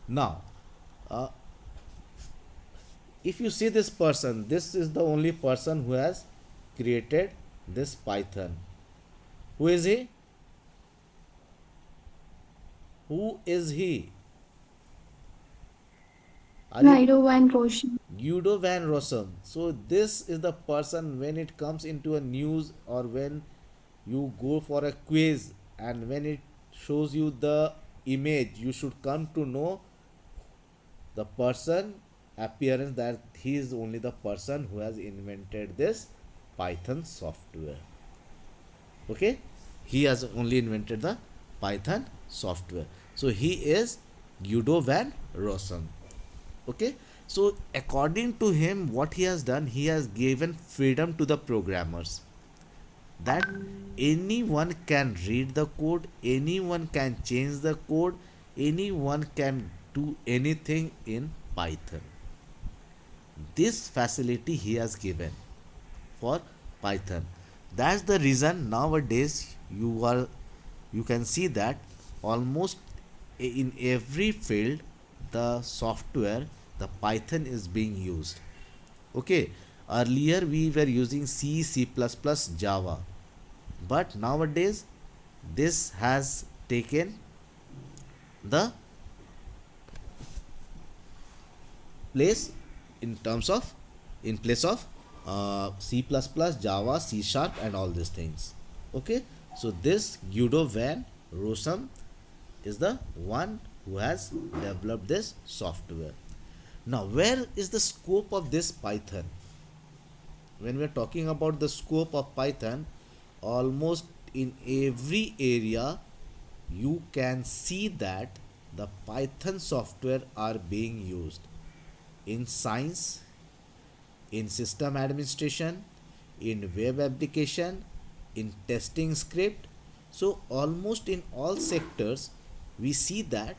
Now, uh, if you see this person, this is the only person who has created this Python. Who is he? Who is he? Are you Guido Van Rossum. Guido van Rossum? So this is the person when it comes into a news or when you go for a quiz and when it shows you the image, you should come to know the person appearance that he is only the person who has invented this Python software. Okay, he has only invented the Python software. So he is Guido van Rossum. Okay, so according to him, what he has done, he has given freedom to the programmers that anyone can read the code, anyone can change the code, anyone can do anything in Python. This facility he has given for Python. That's the reason nowadays you can see that almost in every field the software, the Python is being used. Okay, earlier we were using C, C++, Java, but nowadays this has taken the place in terms of in place of C++, Java, C Sharp, and all these things. Okay, so this Guido van Rossum is the one who has developed this software. Now, where is the scope of this Python? When we are talking about the scope of Python, almost in every area you can see that the Python software are being used in science, in system administration, in web application, in testing script. So almost in all sectors we see that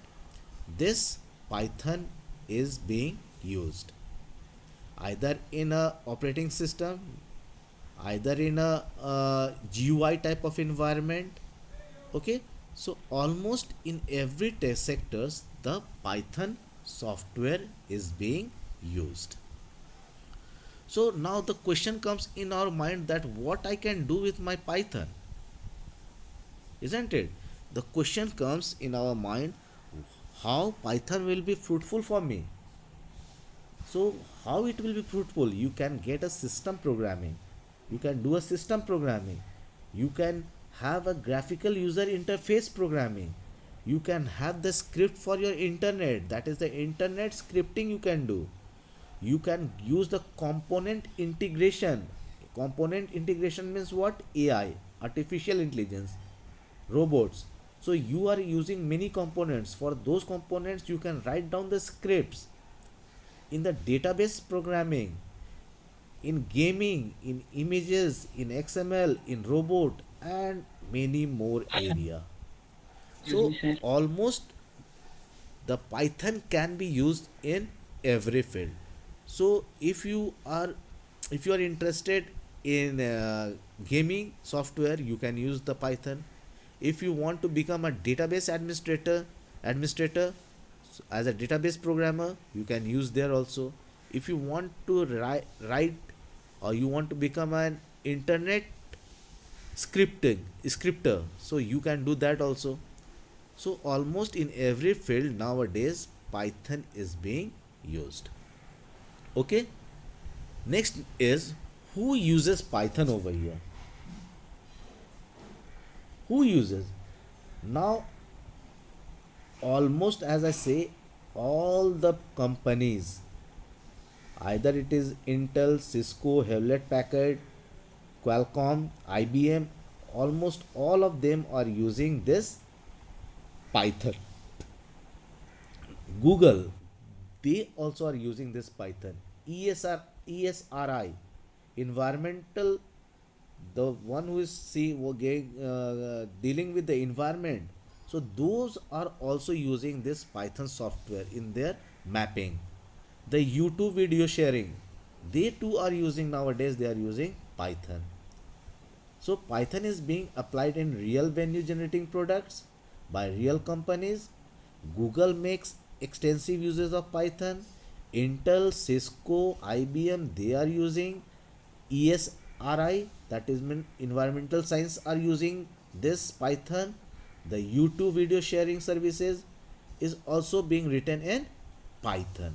this Python is being used either in a operating system, either in a GUI type of environment. Okay, so almost in every test sectors the Python software is being used. So now the question comes in our mind that what I can do with my Python, isn't it? The question comes in our mind, how Python will be fruitful for me. So how it will be fruitful? You can get a system programming. You can do a system programming. You can have a graphical user interface programming. You can have the script for your internet. That is the internet scripting you can do. You can use the component integration means what? AI, artificial intelligence, robots. So you are using many components. For those components you can write down the scripts in the database programming, in gaming, in images, in XML, in robot, and many more area. So almost the Python can be used in every field. So if you are interested in gaming software, you can use the Python. If you want to become a database administrator, as a database programmer, you can use there also. If you want to write or you want to become an internet scripter, so you can do that also. So almost in every field nowadays Python is being used. Okay, next is, who uses Python over here? Who uses? Now almost, as I say, all the companies, either it is Intel, Cisco, Hewlett Packard, Qualcomm, IBM, almost all of them are using this Python. Google, they also are using this Python. ESRI, environmental, the one who is dealing with the environment. So those are also using this Python software in their mapping. The YouTube video sharing, they too are using nowadays. They are using Python. So Python is being applied in real venue generating products by real companies. Google makes extensive uses of Python. Intel, Cisco, IBM, they are using ESRI, that is mean environmental science, are using this Python. The YouTube video sharing services is also being written in Python.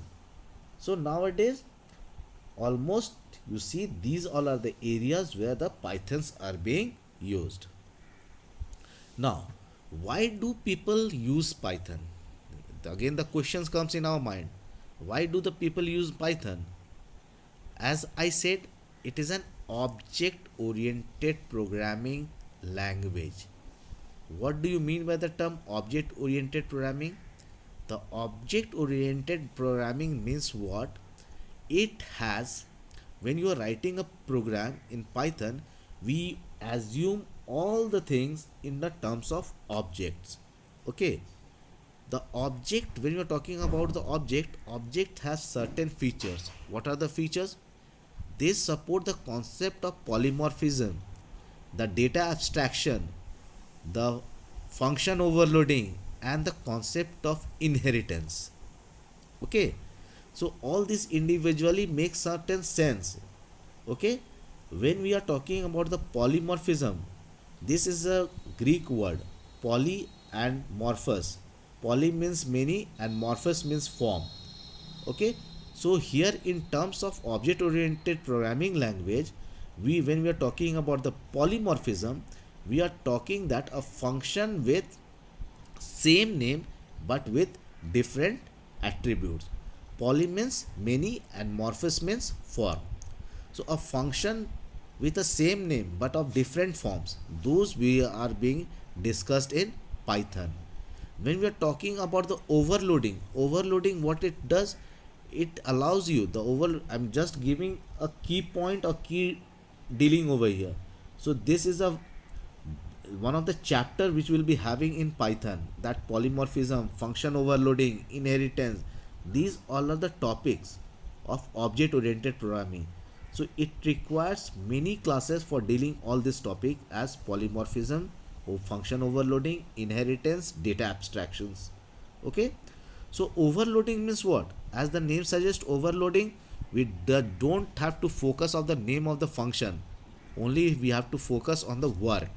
So nowadays, almost you see these all are the areas where the Pythons are being used. Now, why do people use Python? Again, the questions comes in our mind. Why do the people use Python? As I said, it is an object oriented programming language. What do you mean by the term object oriented programming? The object oriented programming means what? It has, when you are writing a program in Python, we assume all the things in the terms of objects. Okay, the object, when you are talking about the object has certain features. What are the features? They support the concept of polymorphism, the data abstraction, the function overloading, and the concept of inheritance. Okay, so all this individually makes certain sense. Okay, when we are talking about the polymorphism, this is a Greek word, poly and morphos. Poly means many and morphos means form. Okay, so here in terms of object oriented programming language, we, when we are talking about the polymorphism, we are talking that a function with same name but with different attributes. Poly means many and morphos means form. So a function with the same name but of different forms, those we are being discussed in Python. When we are talking about the overloading what it does, it allows you the I'm just giving a key point or key dealing over here. So this is a one of the chapter which we'll be having in Python, that polymorphism, function overloading, inheritance, these all are the topics of object oriented programming. So it requires many classes for dealing all this topic as polymorphism, function overloading, inheritance, data abstractions. Okay, so overloading means what? As the name suggests, overloading, we don't have to focus on the name of the function, only we have to focus on the work.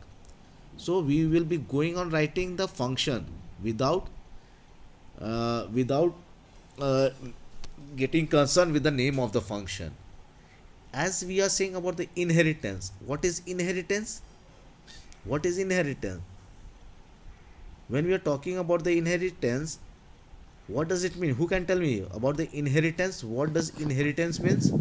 So we will be going on writing the function without getting concerned with the name of the function. As we are saying about the inheritance, what is inheritance? What is inheritance? When we are talking about the inheritance, what does it mean? Who can tell me about the inheritance? What does inheritance means?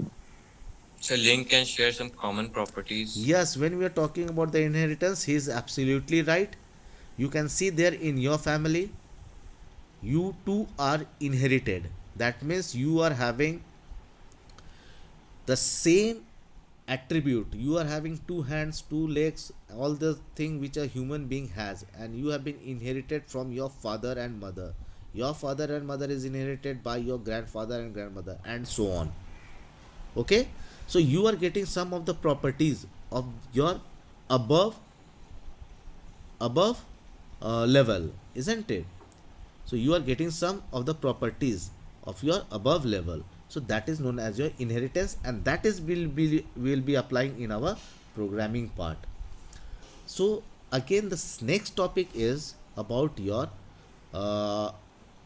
So link can share some common properties. Yes, when we are talking about the inheritance, he is absolutely right. You can see there in your family, you two are inherited. That means you are having the same attribute. You are having two hands, two legs, all the thing which a human being has, and you have been inherited from your father and mother. Your father and mother is inherited by your grandfather and grandmother, and so on. Okay, so you are getting some of the properties of your above level, isn't it? So you are getting some of the properties of your above level, so that is known as your inheritance, and that is will be applying in our programming part. So again, this next topic is about your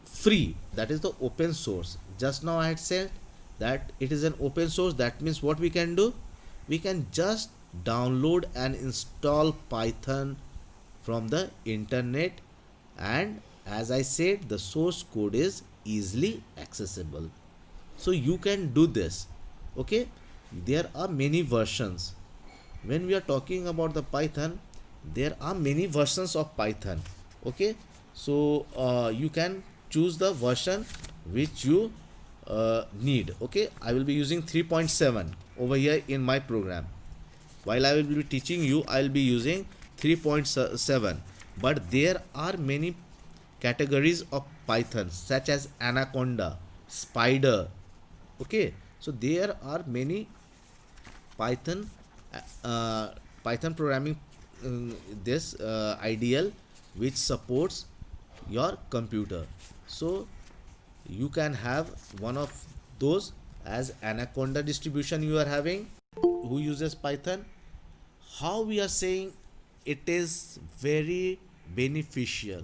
free, that is the open source. Just now I had said that it is an open source. That means what we can do, we can just download and install Python from the internet, and as I said, the source code is easily accessible, so you can do this. Okay, there are many versions. When we are talking about the Python, there are many versions of Python. Okay, so you can choose the version which you need. Okay, I will be using 3.7 over here in my program. While I will be teaching you, I will be using 3.7, but there are many categories of Python such as Anaconda, Spider. Okay, so there are many Python Python programming this ideal which supports your computer. So you can have one of those as anaconda distribution you are having who uses python. How we are saying it is very beneficial,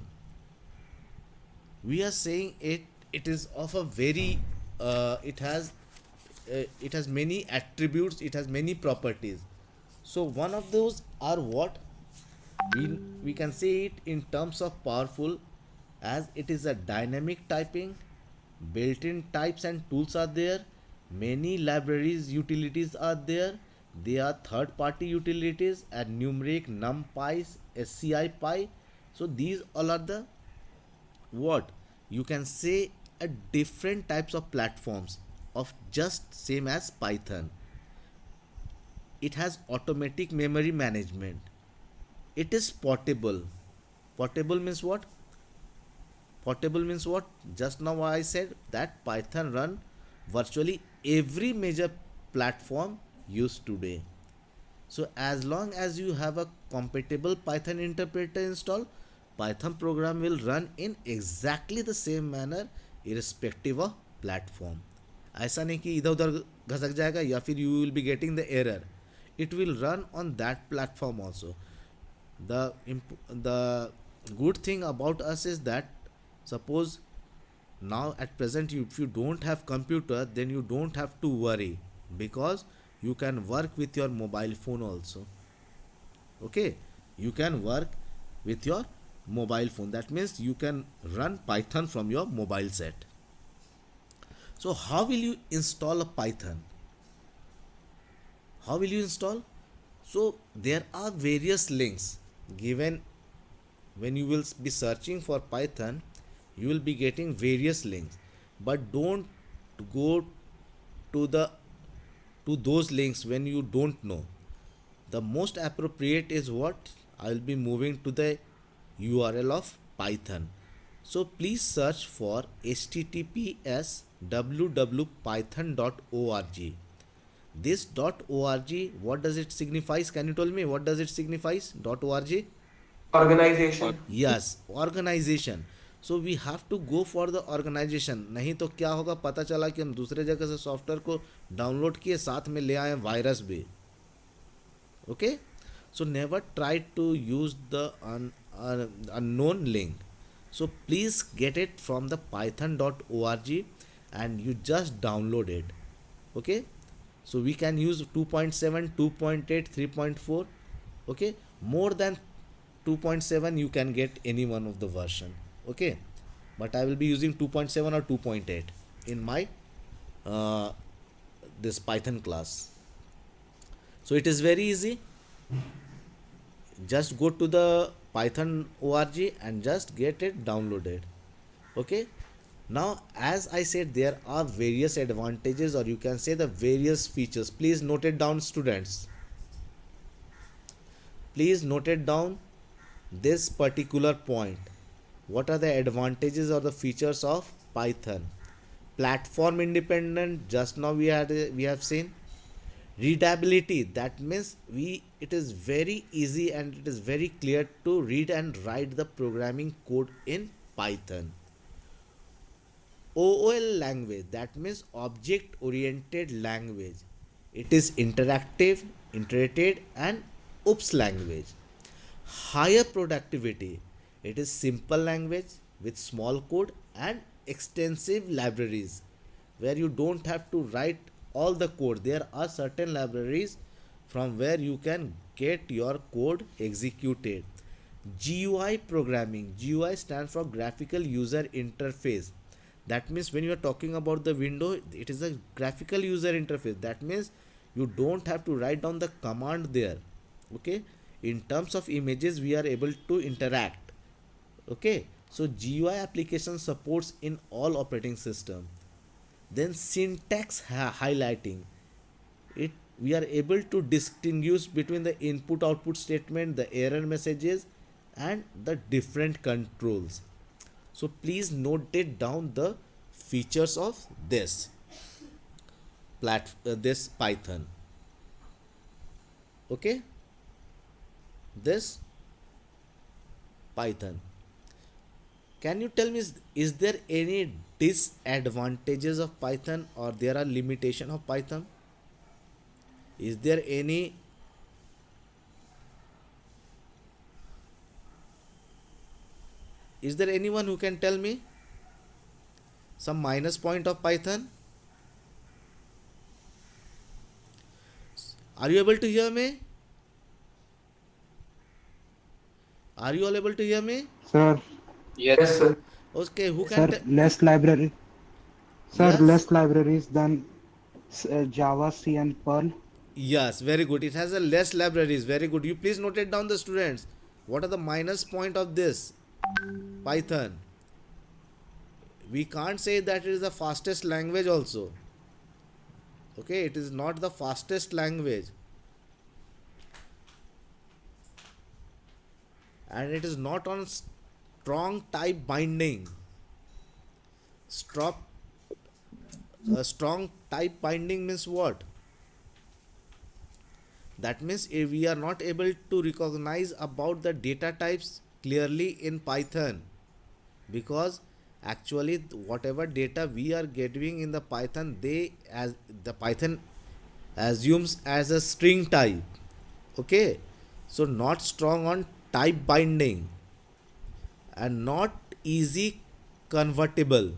we are saying it is of a very it has many attributes, it has many properties. So one of those are what we can say it in terms of powerful, as it is a dynamic typing, built-in types and tools are there, many libraries utilities are there, they are third-party utilities and numeric numpy sci pi. So these all are the what you can say a different types of platforms of just same as python. It has automatic memory management, it is portable. Portable means what? Portable means what? Just now I said that python run virtually every major platform used today. So as long as you have a compatible Python interpreter installed, Python program will run in exactly the same manner irrespective of platform. ऐसा नहीं कि इधर उधर घसक जाएगा या फिर you will be getting the error. It will run on that platform also. The good thing about us is that suppose now at present if you don't have computer, then you don't have to worry because you can work with your mobile phone also. Okay, you can work with your mobile phone, that means you can run python from your mobile set. So how will you install a python? How will you install? So there are various links given when you will be searching for python, you will be getting various links, but don't go to the to those links when you don't know. The most appropriate is what I will be moving to the url of python. So please search for https www.python.org. This .org, what does it signifies? Can you tell me what does it signifies? .org? Or Organization. Yes, organization. So we have to go for the organization. नहीं तो क्या होगा, पता चला कि हम दूसरे जगह से सॉफ्टवेयर को डाउनलोड किए, साथ में ले आए वायरस भी. Okay, so never try to use the unknown link. So please get it from the python.org and you just download it. Okay, so we can use 2.7, 2.8, 3.4. Okay, more than 2.7 you can get any one of the version. Okay, but I will be using 2.7 or 2.8 in my this python class. So it is very easy, just go to the python org and just get it downloaded. Okay, now as I said there are various advantages, or you can say the various features. Please note it down, students. Please note it down this particular point. What are the advantages or the features of python? Platform independent, just now we have seen. Readability, that means it is very easy and it is very clear to read and write the programming code in python. OOL language, that means object oriented language, it is interactive, iterated and OOPS language. Higher productivity, it is simple language with small code and extensive libraries where you don't have to write all the code. There are certain libraries from where you can get your code executed. GUI programming, GUI stands for graphical user interface. That means when you are talking about the window, it is a graphical user interface. That means you don't have to write down the command there. Okay, in terms of images we are able to interact. Okay, so GUI application supports in all operating system. Then syntax highlighting, it we are able to distinguish between the input output statement, the error messages and the different controls. So please note it down the features of this this python. Okay, this python. Can you tell me, is there any disadvantages of Python, or there are limitation of Python? Is there any anyone who can tell me some minus point of Python? Are you able to hear me? Are you all able to hear me? Sir, Yes, sir. Okay, who can sir, tell? less library. Sir, Yes. less libraries than Java, C, and Perl. Yes, very good. It has a less libraries. Very good. You please note it down, the students. What are the minus point of this Python? We can't say that it is the fastest language also. Okay, it is not the fastest language, and it is not on strong type binding. Strong, strong type binding means what? That means if we are not able to recognize about the data types clearly in Python, because actually whatever data we are getting in the Python, they as the Python assumes as a string type. Okay, so not strong on type binding and not easy convertible.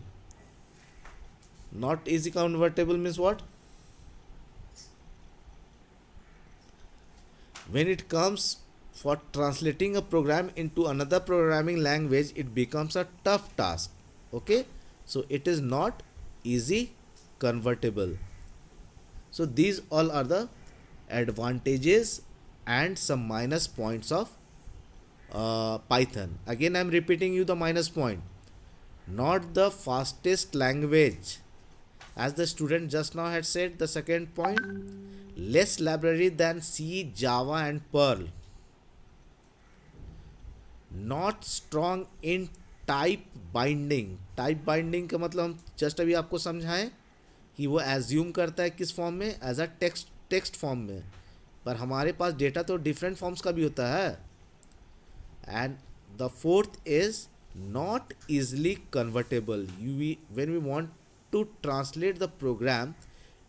Not easy convertible means what? When it comes for translating a program into another programming language, it becomes a tough task. Okay, so it is not easy convertible. So these all are the advantages and some minus points of Python. Again, I am repeating you the minus point. Not the fastest language, as the student just now had said. The second point, less library than C, Java and Perl. Not strong in type binding. Type binding का मतलब हम just अभी आपको समझाएं कि वो assume करता है किस फॉर्म में, एज अ टेक्स्ट फॉर्म में, पर हमारे पास डेटा तो डिफरेंट फॉर्म्स का भी होता है. And the fourth is not easily convertible. When we want to translate the program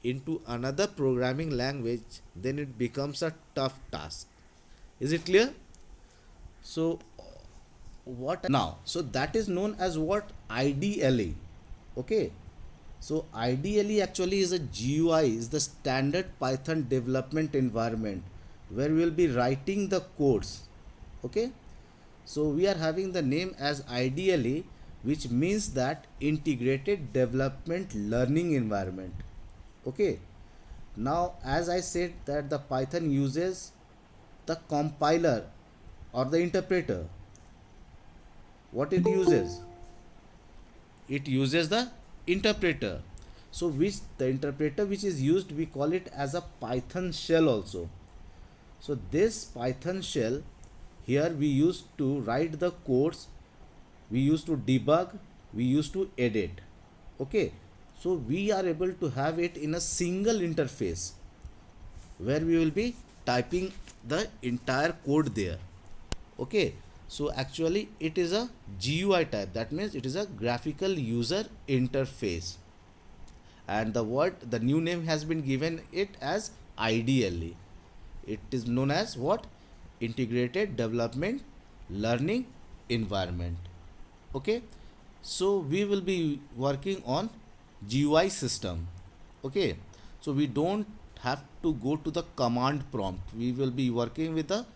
into another programming language, then it becomes a tough task. Is it clear? So what now? So that is known as what? IDLE. Okay, so IDLE actually is a GUI, is the standard Python development environment where we will be writing the codes. Okay, so we are having the name as IDLE, which means that integrated development learning environment. Okay, now as I said that the Python uses the compiler or the interpreter. What it uses? It uses the interpreter. So which the interpreter which is used, we call it as a Python shell also. So this Python shell here we use to write the codes, we use to debug, we use to edit. Okay, so we are able to have it in a single interface where we will be typing the entire code there. Okay, so actually it is a GUI type, that means it is a graphical user interface, and the new name has been given it as IDLE. It is known as what? Integrated Development Learning Environment. Okay, so we will be working on GUI system. Okay, so we don't have to go to the command prompt. We will be working with the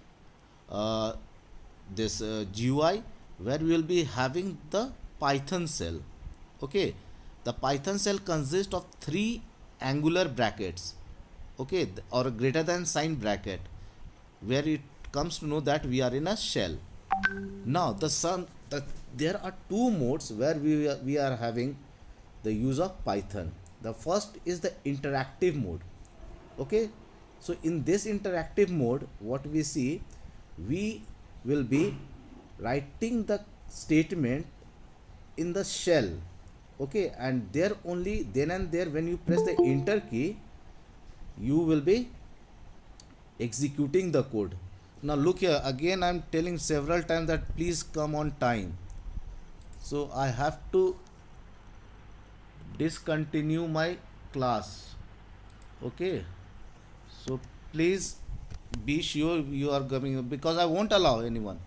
this GUI where we will be having the Python shell. Okay, the Python shell consists of 3 angular brackets. Okay, or greater than sign bracket, where it comes to know that we are in a shell. Now there are 2 modes where we are having the use of Python. The first is the interactive mode. Okay, so in this interactive mode, what we see, we will be writing the statement in the shell. Okay, and there only then and there when you press the enter key, you will be executing the code. Now look here, again I am telling several times that please come on time. So I have to discontinue my class. Okay, so please be sure you are coming, because I won't allow anyone.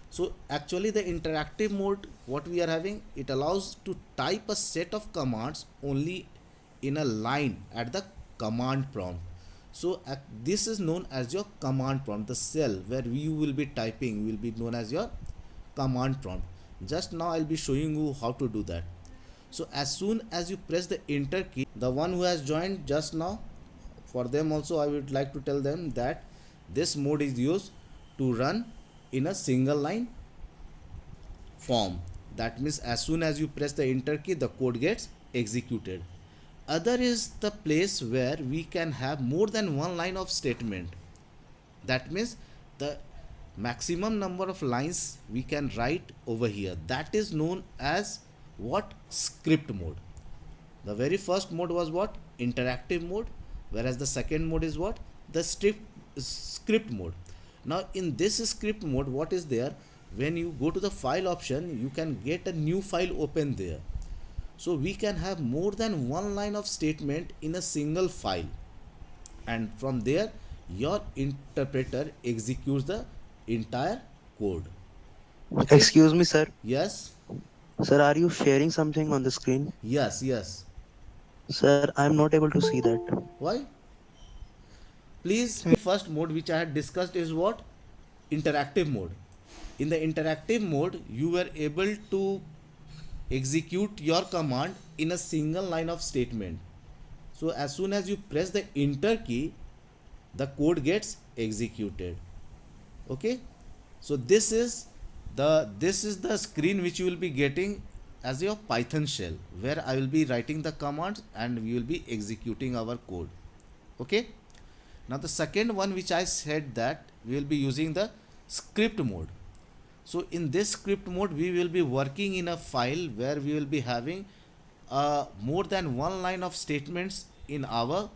So actually the interactive mode what we are having, it allows to type a set of commands only in a line at the command prompt. So this is known as your command prompt. The cell where you will be typing will be known as your command prompt. Just now I'll be showing you how to do that. So as soon as you press the enter key, the one who has joined just now, for them also I would like to tell them that this mode is used to run in a single line form. That means as soon as you press the enter key, the code gets executed. Other is the place where we can have more than one line of statement. That means the maximum number of lines we can write over here. That is known as what? Script mode. The very first mode was what? Interactive mode, whereas the second mode is what? The script mode. Now in this script mode, what is there? When you go to the file option, you can get a new file open there. So we can have more than one line of statement in a single file, and from there your interpreter executes the entire code. Okay? Excuse me, sir. Yes, Sir, are you sharing something on the screen? yes. Sir, I'm not able to see that. Why? Please, first mode which I had discussed is what? Interactive mode. In the interactive mode, you were able to execute your command in a single line of statement. So as soon as you press the enter key, the code gets executed. Okay, so this is the screen which you will be getting as your Python shell, where I will be writing the commands and we will be executing our code. Okay, now the second one which I said, that we will be using the script mode. So in this script mode, we will be working in a file where we will be having more than one line of statements in our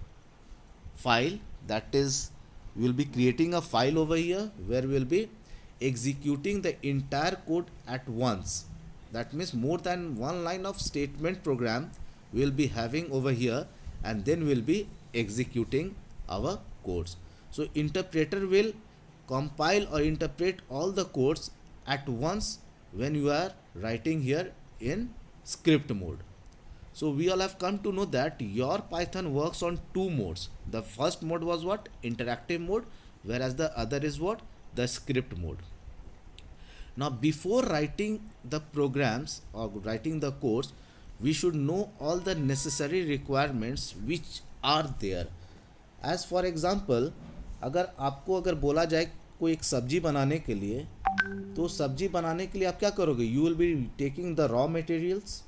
file. That is, we will be creating a file over here where we will be executing the entire code at once. That means more than one line of statement program we will be having over here, and then we will be executing our codes. So interpreter will compile or interpret all the codes at once when you are writing here in script mode. So we all have come to know that your Python works on two modes. The first mode was what? Interactive mode, whereas the other is what? The script mode. Now before writing the programs or writing the codes, we should know all the necessary requirements which are there. As for example, अगर बोला जाए कोई एक सब्जी बनाने के लिए, तो सब्जी बनाने के लिए आप क्या करोगे? You will be taking the raw materials.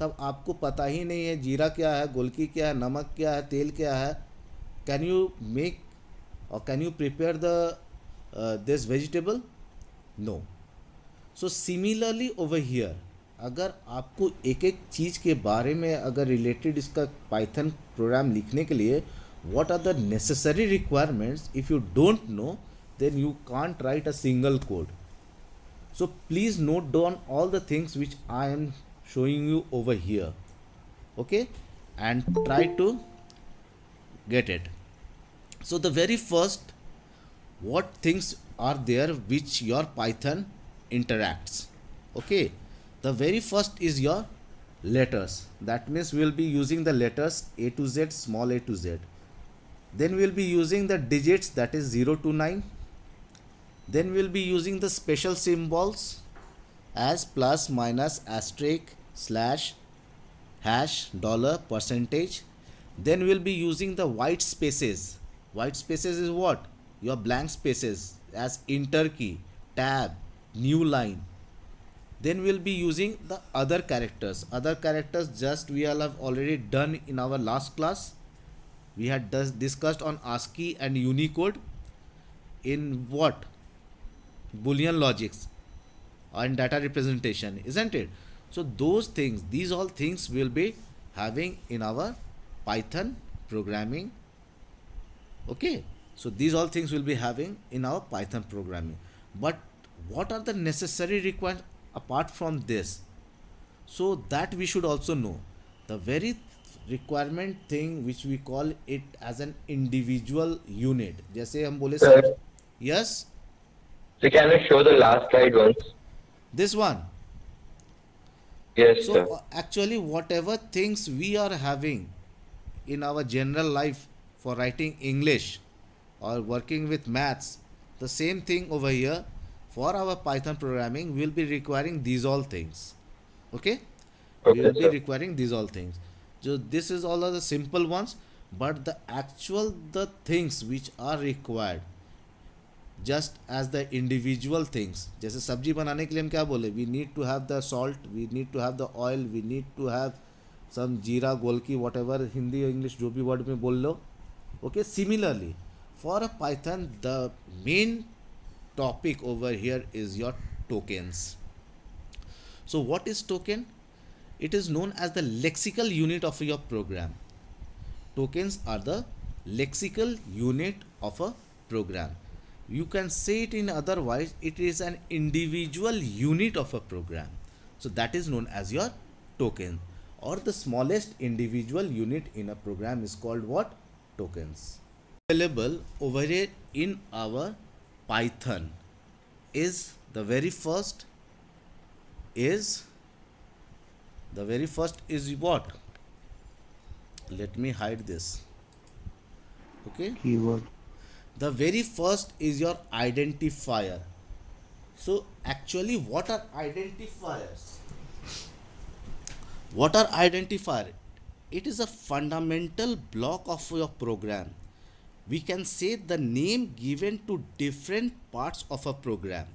तब आपको पता ही नहीं है जीरा क्या है, गोलकी क्या है, नमक क्या है, तेल क्या है. कैन यू मेक और can you prepare the this vegetable? No. So similarly over here, अगर आपको एक एक चीज़ के बारे में अगर रिलेटेड इसका पाइथन प्रोग्राम लिखने के लिए what are the necessary requirements, if you don't know, then you can't write a single code. So please note down all the things which I am showing you over here, okay, and try to get it. So the very first, what things are there which your Python interacts? Okay, the very first is your letters. That means we will be using the letters A to Z, small a to z. Then we will be using the digits, that is 0 to 9. Then we will be using the special symbols as plus, minus, asterisk, slash, hash, dollar, percentage. Then we will be using the white spaces. White spaces is what? Your blank spaces, as enter key, tab, new line. Then we will be using the other characters. Other characters just we all have already done in our last class. We had discussed on ASCII and Unicode in what? Boolean logics and data representation, isn't it? So those things, these all things will be having in our Python programming. Okay, so these all things will be having in our Python programming. But what are the necessary requirements apart from this? So that we should also know. the very requirement thing which we call it as an individual unit, जैसे हम बोले Sir, सब. Yes, so can you show the last slide once? this one. Yes, So sir. actually whatever things we are having in our general life for writing English or working with maths, the same thing over here for our Python programming will be requiring these all things. Okay? We Okay, will be sir. requiring these all things. So this is all of the simple ones, but the actual the things which are required just as the individual things, जैसे सब्जी बनाने के लिए हम क्या बोले, we need to have the salt, we need to have the oil, we need to have some जीरा गोलकी whatever हिंदी और इंग्लिश जो भी वर्ड में बोल लो. Okay, similarly for a Python the main topic over here is your tokens. So what is token? It is known as the lexical unit of your program. Tokens are the lexical unit of a program. You can say it in otherwise, it is an individual unit of a program. So that is known as your token, or the smallest individual unit in a program is called what? Tokens. Available over here in our Python is the very first is what? Let me hide this. Okay. Keyword. The very first is your identifier. So actually what are identifiers? What are identifier? It is a fundamental block of your program. We can say the name given to different parts of a program.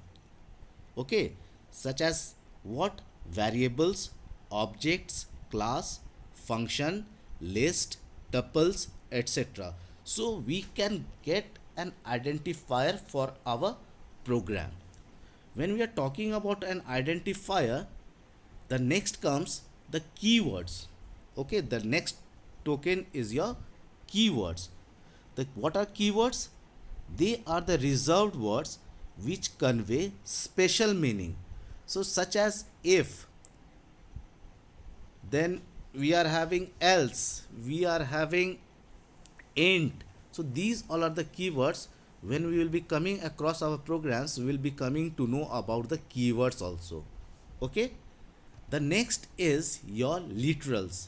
Okay, such as what? Variables, objects, class, function, list, tuples, etc. So we can get an identifier for our program. When we are talking about an identifier, the next comes the keywords. Okay, the next token is your keywords. What are keywords? They are the reserved words which convey special meaning. So such as if, then we are having else, we are having int. So these all are the keywords. When we will be coming across our programs, we will be coming to know about the keywords also. Okay. The next is your literals.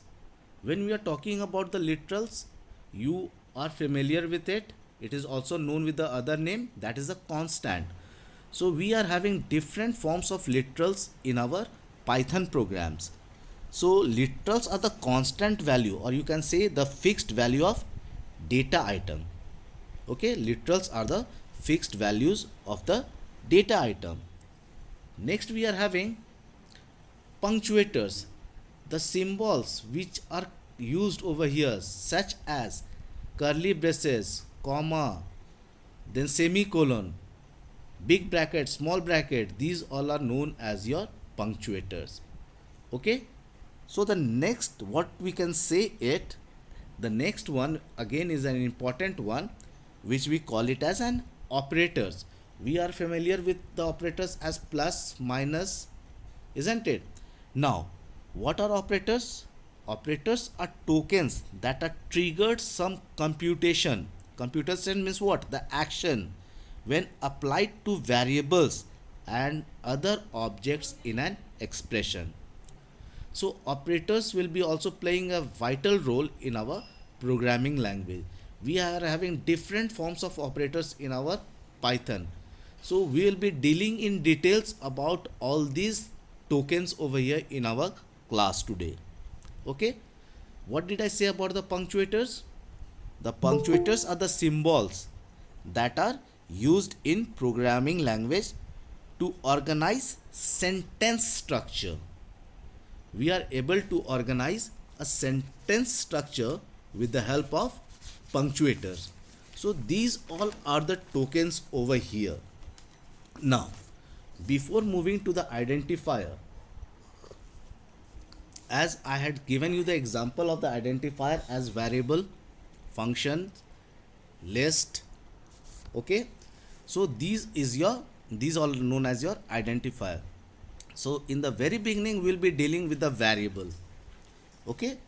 When we are talking about the literals, you are familiar with it. It is also known with the other name, that is a constant. So we are having different forms of literals in our Python programs. So literals are the constant value, or you can say the fixed value of data item. Okay, literals are the fixed values of the data item. Next we are having punctuators, the symbols which are used over here, such as curly braces, comma, then semicolon, big bracket, small bracket. These all are known as your punctuators. Okay, so the next, what we can say it, the next one again is an important one, which we call it as an operators. We are familiar with the operators as plus, minus, isn't it? Now what are operators? Operators are tokens that are triggered some computation. Computation means what? The action when applied to variables and other objects in an expression. So operators will be also playing a vital role in our programming language. We are having different forms of operators in our Python. So we will be dealing in details about all these tokens over here in our class today. Okay, what did I say about the punctuators? The punctuators are the symbols that are used in programming language to organize sentence structure. We are able to organize a sentence structure with the help of punctuators. So these all are the tokens over here. Now, before moving to the identifier, as I had given you the example of the identifier as variable, function, list. Okay, so these all known as your identifier. So in the very beginning we'll be dealing with the variable. Okay,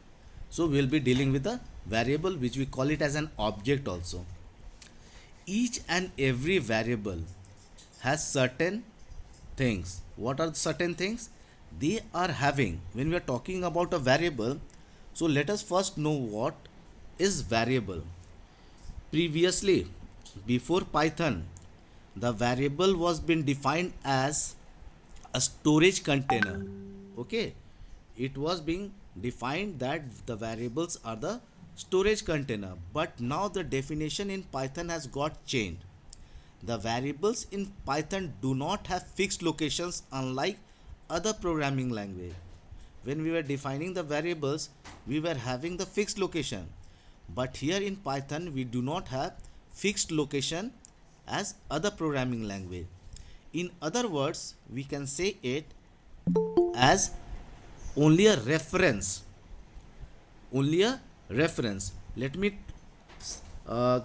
So we'll be dealing with a variable which we call it as an object also. Each and every variable has certain things. What are certain things? They are having, when we are talking about a variable, so let us first know what is variable. Previously, before Python, the variable was been defined as a storage container. Okay, it was being defined that the variables are the storage container, but now the definition in Python has got changed. The variables in Python do not have fixed locations unlike other programming language. When we were defining the variables, we were having the fixed location, but here in Python we do not have fixed location as other programming language. In other words, we can say it as only a reference. Only a reference. Let me uh,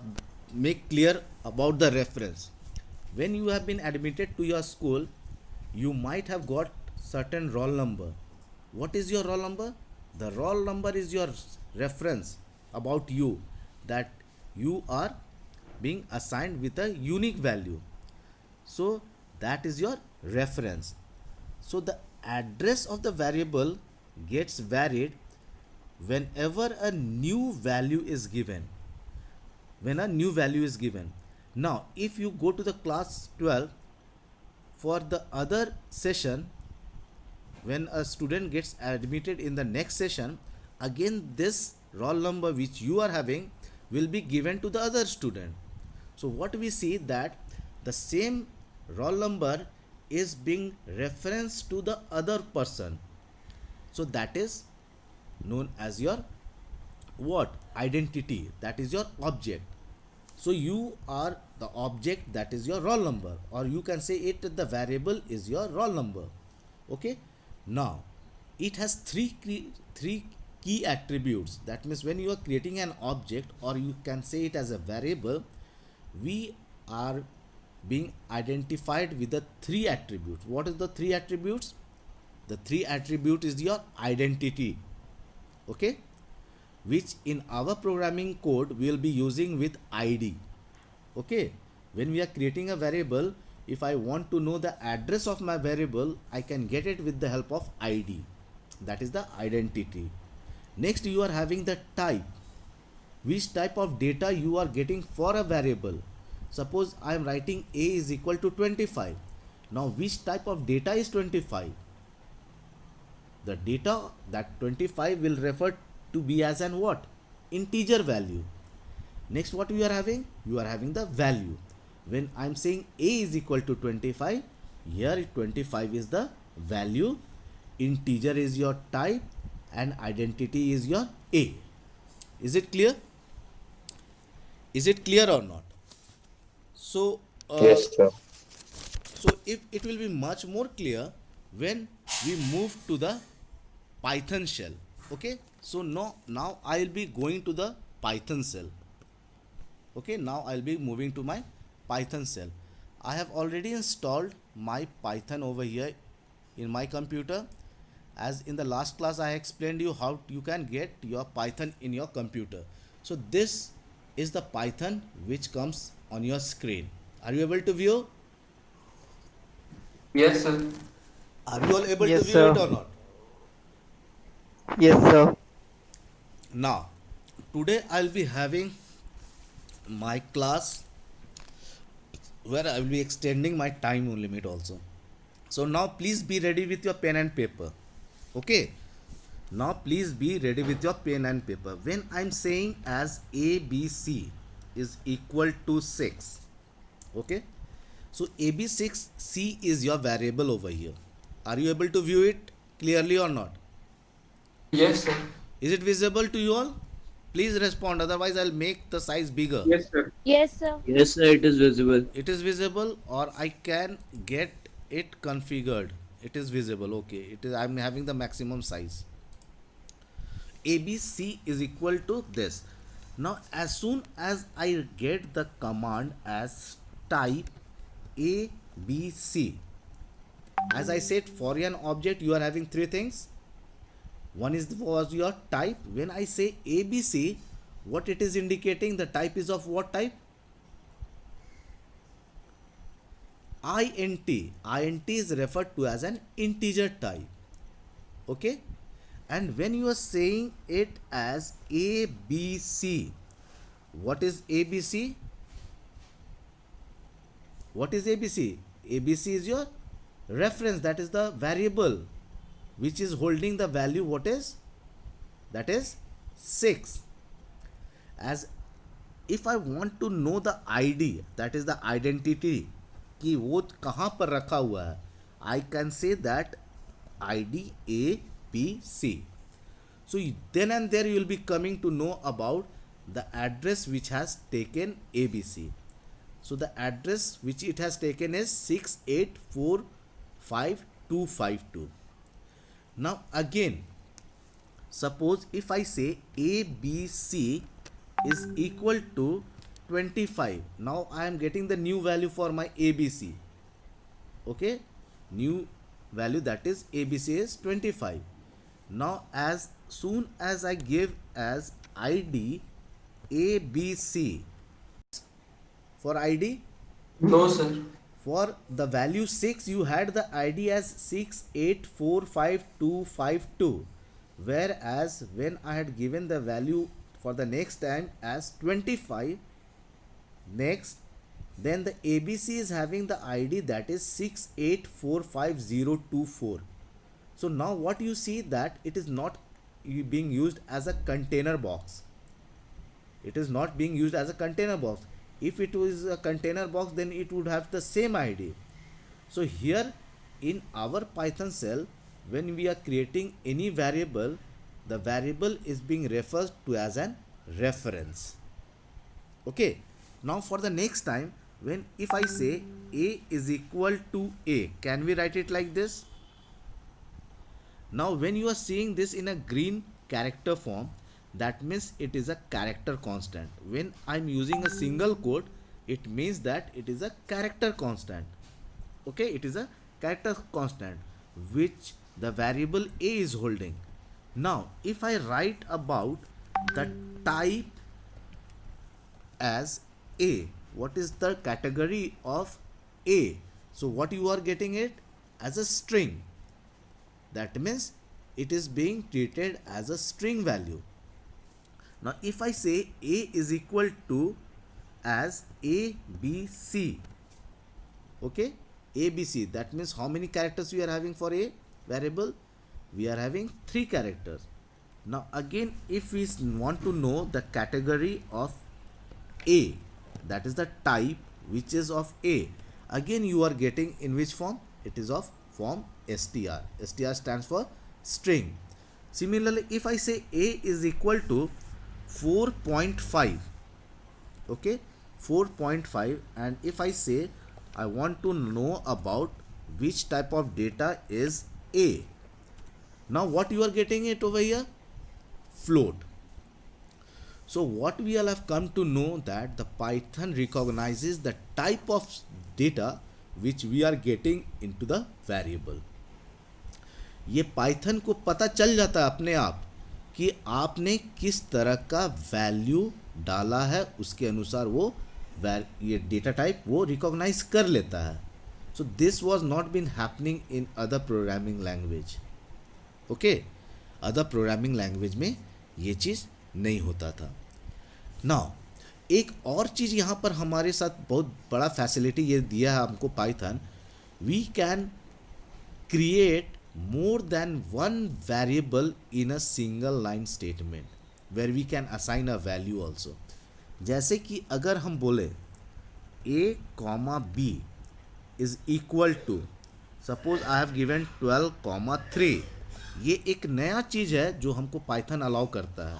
make clear about the reference. When you have been admitted to your school, you might have got certain roll number. What is your roll number? The roll number is your reference about you, that you are being assigned with a unique value. So that is your reference. So the address of the variable gets varied whenever a new value is given. When a new value is given. Now, if you go to the class 12, for the other session, when a student gets admitted in the next session, again this roll number which you are having will be given to the other student. So what we see that the same roll number is being referenced to the other person. So that is known as your what? Identity. That is your object. So you are the object, that is your roll number, or you can say it the variable is your roll number. Okay. Now it has three key attributes. That means when you are creating an object, or you can say it as a variable, we are being identified with the three attributes. What is the three attributes? The three attribute is your identity. Okay, which in our programming code we will be using with id. Okay, when we are creating a variable, if I want to know the address of my variable, I can get it with the help of id. That is the identity. Next, you are having the type. Which type of data you are getting for a variable. Suppose I am writing a is equal to 25. Now which type of data is 25? The data, that 25 will refer to be as an what? Integer value. Next, what we are having? You are having the value. When I am saying a is equal to 25, here 25 is the value, integer is your type, and identity is your a. Is it clear? Is it clear or not? So Yes, sir. so if it will be much more clear when we move to the Python shell. Okay, so now I'll be going to the Python shell. Okay, now I'll be moving to my Python shell. I have already installed my Python over here in my computer. As in the last class I explained you how you can get your Python in your computer. So this is the Python which comes on your screen. Are you able to view? Yes, sir. Are you all able Yes, to view sir. it or not? Yes, sir. Now, today I'll be having my class where I will be extending my time limit also. So now please be ready with your pen and paper. Okay. Now please be ready with your pen and paper. When I'm saying as ABC is equal to 6. Okay. So AB6 C is your variable over here. Are you able to view it clearly or not? Yes, sir. Is it visible to you all? Please respond, otherwise I'll make the size bigger. Yes, sir. Yes, sir. Yes, sir, it is visible. It is visible, or I can get it configured. It is visible. Okay, it is. I'm having the maximum size. ABC is equal to this. Now as soon as I get the command as type ABC, as I said, for an object you are having three things: One is was your type. When I say ABC, what it is indicating, the type is of what type? int. Int is referred to as an integer type. Okay, and when you are saying it as ABC, what is ABC? What is ABC? ABC is your reference, that is the variable which is holding the value, what is that is 6. As if I want to know the ID, that is the identity, कि वो कहाँ पर रखा हुआ है, I can say that ID ABC. So then and there you will be coming to know about the address which has taken ABC. So the address which it has taken is 6845252. Now again, suppose if I say ABC is equal to 25. Now I am getting the new value for my ABC. Okay, new value, that is ABC is 25. Now as soon as I give as ID ABC, for ID, No, sir. for the value 6 you had the ID as 6845252, whereas when I had given the value for the next time as 25, next, then the ABC is having the ID that is 6845024. So now what you see, that it is not being used as a container box. It is not being used as a container box. If it was a container box, then it would have the same ID. So here in our Python shell, when we are creating any variable, the variable is being referred to as an reference. Okay, now for the next time, when if I say A is equal to A, can we write it like this? Now when you are seeing this in a green character form, that means it is a character constant. When I'm using a single quote, it means that it is a character constant. Okay, it is a character constant which the variable A is holding. Now if I write about the type as A, what is the category of A? So what you are getting it as a string. That means it is being treated as a string value. Now if I say A is equal to as ABC, okay, ABC, that means how many characters we are having for A variable? We are having 3 characters. Now again, if we want to know the category of A, that is the type which is of A, again you are getting in which form? It is of form str. Str stands for string. Similarly, if I say A is equal to 4.5, okay, 4.5, and if I say I want to know about which type of data is A, now what you are getting it over here? Float. So what we all have come to know, that the Python recognizes the type of data which we are getting into the variable. ये Python को पता चल जाता है अपने आप कि आपने किस तरह का वैल्यू डाला है, उसके अनुसार वो ये डेटा टाइप वो रिकॉग्नाइज कर लेता है. So this was not been happening in other programming language. Okay, other programming language में ये चीज़ नहीं होता था. नाउ एक और चीज़ यहाँ पर हमारे साथ बहुत बड़ा फैसिलिटी ये दिया है हमको Python. We can create more than one variable in a single line statement where we can assign a value also. जैसे कि अगर हम बोले a comma b is equal to, suppose I have given 12 comma 3, ये एक नया चीज़ है जो हमको पाइथन अलाउ करता है.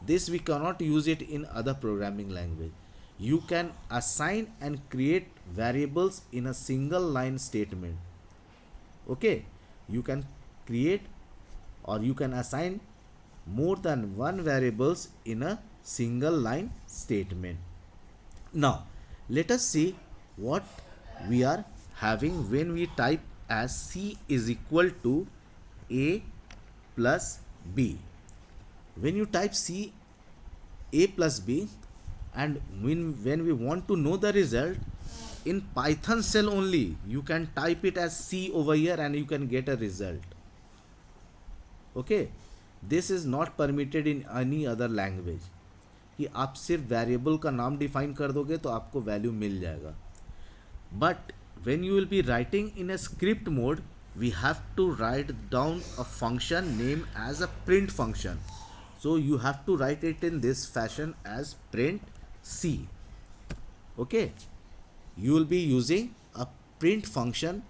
This we cannot use it in other programming language. You can assign and create variables in a single line statement. Okay, you can create or you can assign more than one variables in a single line statement. Now let us see what we are having when we type as C is equal to A plus B. When you type C A plus B, and when we want to know the result in Python shell only, you can type it as C over here and you can get a result. Okay, this is not permitted in any other language कि आप सिर्फ variable का नाम define कर दोगे तो आपको value मिल जाएगा. But when you will be writing in a script mode, we have to write down a function name as a print function. So you have to write it in this fashion as print C. Okay, you will be using a print function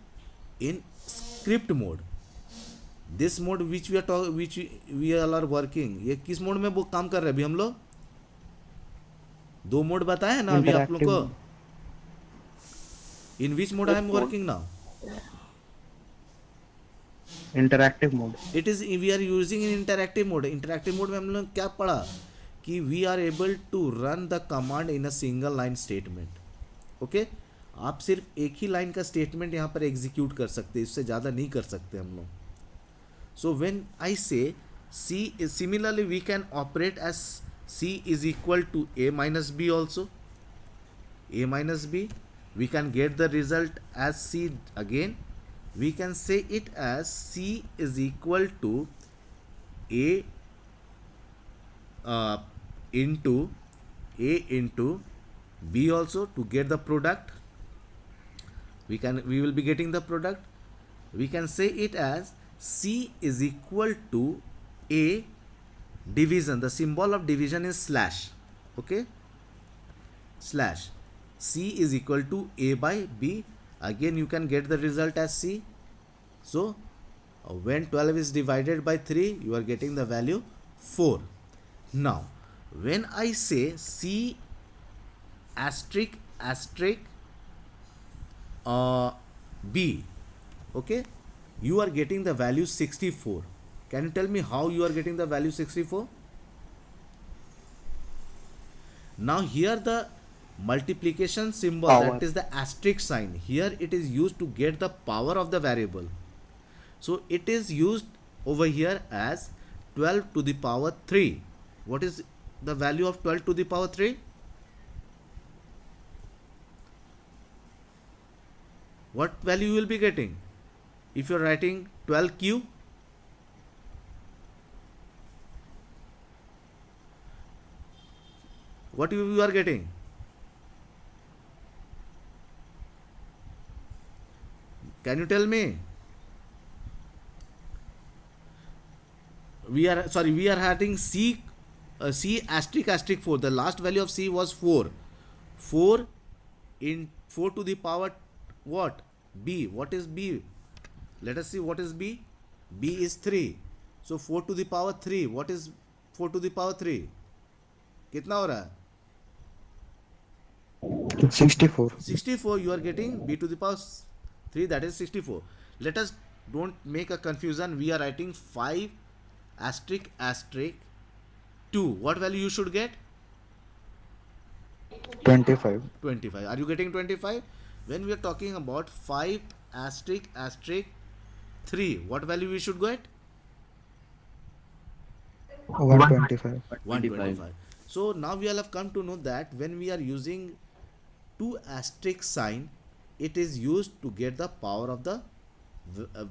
in script mode. This mode which we all are working, ये किस mode में वो काम कर रहे हैं अभी हम लोग? दो मोड बताए हैं ना अभी आप लोग को. In which mode I am working now? Interactive mode. It is we are using in interactive mode. Interactive mode में हम लोग क्या पढ़ा कि we are able to run the command in a single line statement. Okay? आप सिर्फ एक ही line का स्टेटमेंट यहाँ पर एग्जीक्यूट कर सकते हैं, इससे ज़्यादा नहीं कर सकते हम लोग. So when I say C is similarly we can operate as C is equal to A minus B also. A minus B, we can get the result as C again. We can say it as C is equal to A into B also to get the product. We will be getting the product. We can say it as C is equal to A division. The symbol of division is slash. Okay, slash. C is equal to A by B. Again you can get the result as C. So when 12 is divided by 3, you are getting the value 4. Now when I say C asterisk asterisk B, okay, you are getting the value 64. Can you tell me how you are getting the value 64? Now here the multiplication symbol, Power. that is the asterisk sign, here it is used to get the power of the variable. So it is used over here as 12 to the power 3. What is the value of 12 to the power 3? What value you will be getting if you are writing 12q? What you are getting? Can you tell me? We are having C asterisk asterisk 4. The last value of C was 4. 4 in 4 to the power what? B. What is B? Let us see what is B. B is 3. So 4 to the power 3. What is 4 to the power 3? कितना हो रहा है? 64. 64. You are getting B to the power 3, that is 64. Let us don't make a confusion. We are writing 5 asterisk asterisk 2. What value you should get? 25. 25. Are you getting 25? When we are talking about 5 asterisk asterisk 3, what value we should get? 125. 125. So now we all have come to know that when we are using 2 asterisk sign, it is used to get the power of the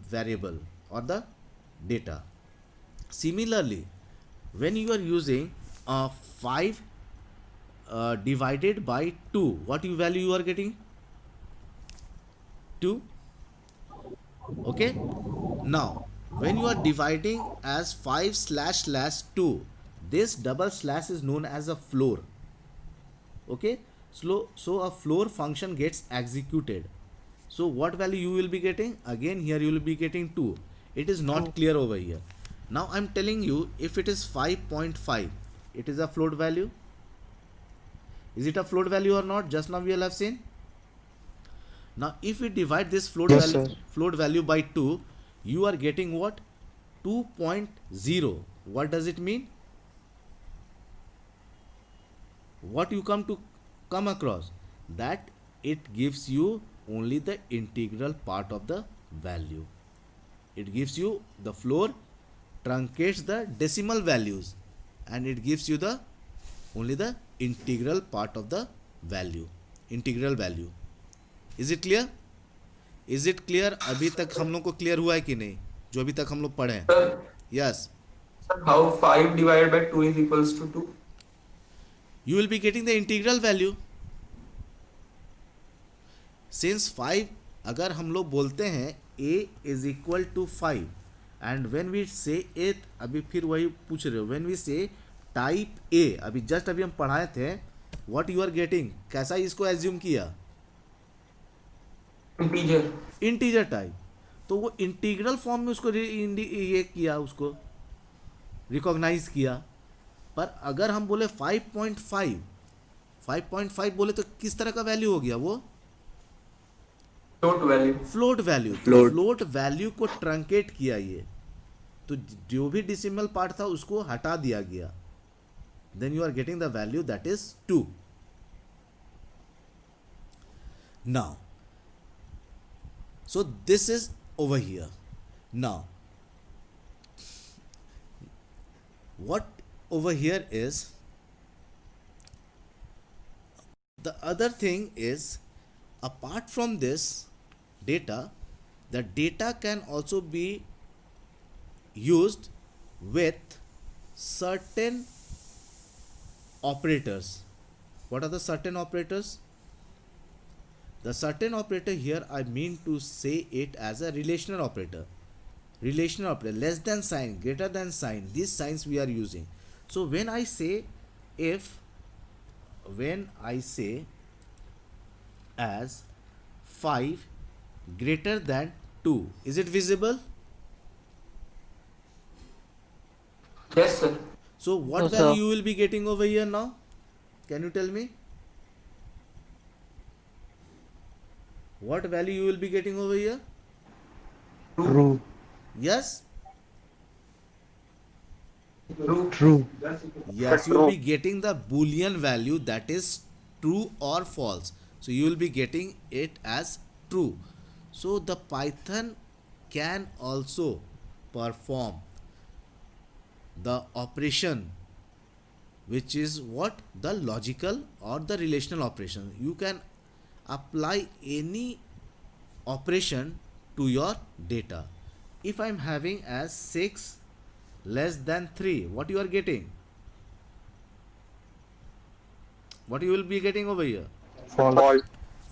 variable or the data. Similarly, when you are using 5 divided by 2, what value you are getting? 2. Okay. Now when you are dividing as 5 slash slash 2, this double slash is known as a floor. Okay, so a floor function gets executed. So what value you will be getting? Again here you will be getting 2. It is not clear over here. Now I am telling you, if it is 5.5, it is a float value. Is it a float value or not? Just now we all have seen. Now if we divide this float Yes, value sir. float value by 2, you are getting what? 2.0. What does it mean? What you come across? That it gives you only the integral part of the value. It gives you the floor truncates the decimal values and it gives you the only the integral part of the value, integral value. Is it clear? Is it clear? अभी तक हम लोग को clear हुआ है कि नहीं, जो अभी तक हम लोग पढ़े हैं? Sir, Yes. sir, how 5 divided by 2 is equals to 2? You will be getting the integral value. Since 5, अगर हम लोग बोलते हैं a is equal to 5 and when we say it, अभी फिर वही पूछ रहे हो, when we say type A, अभी जस्ट अभी हम पढ़ाए थे, what you are getting, कैसा इसको एज्यूम किया? Integer. Integer type. तो वो इंटीग्रल फॉर्म में उसको ये किया, उसको रिकॉग्नाइज किया. पर अगर हम बोले 5.5 बोले तो किस तरह का वैल्यू हो गया वो? Float value. Float value. Float value को ट्रंकेट किया ये, तो जो भी डिसिमल पार्ट था उसको हटा दिया गया. Then you are getting the value that is 2. Now so this is over here. Now what over here is, the other thing is, apart from this data, the data can also be used with certain operators. What are the certain operators? The certain operator here, I mean to say it as a relational operator. Relational operator, less than sign, greater than sign, these signs we are using. So when I say as 5 greater than 2, is it visible? Yes, sir. So what value you will be getting over here now? Can you tell me? What value you will be getting over here? True. Yes? True. Yes, you will be getting the Boolean value that is true or false. So you will be getting it as true. So the Python can also perform the operation which is what? The logical or the relational operation. You can apply any operation to your data. If I am having as 6 less than 3, what you are getting? What you will be getting over here? False.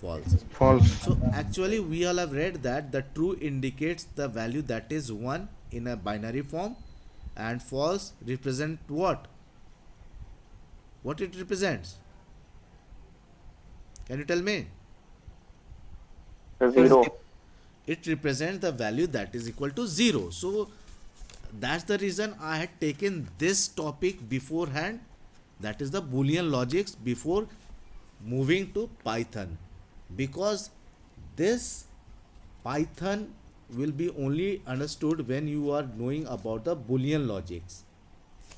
False. False. So actually we all have read that the true indicates the value that is 1 in a binary form and false represent what? What it represents? Can you tell me? 0. It represents the value that is equal to 0. So that's the reason I had taken this topic beforehand, that is the Boolean logics, before moving to Python, because this Python will be only understood when you are knowing about the Boolean logics.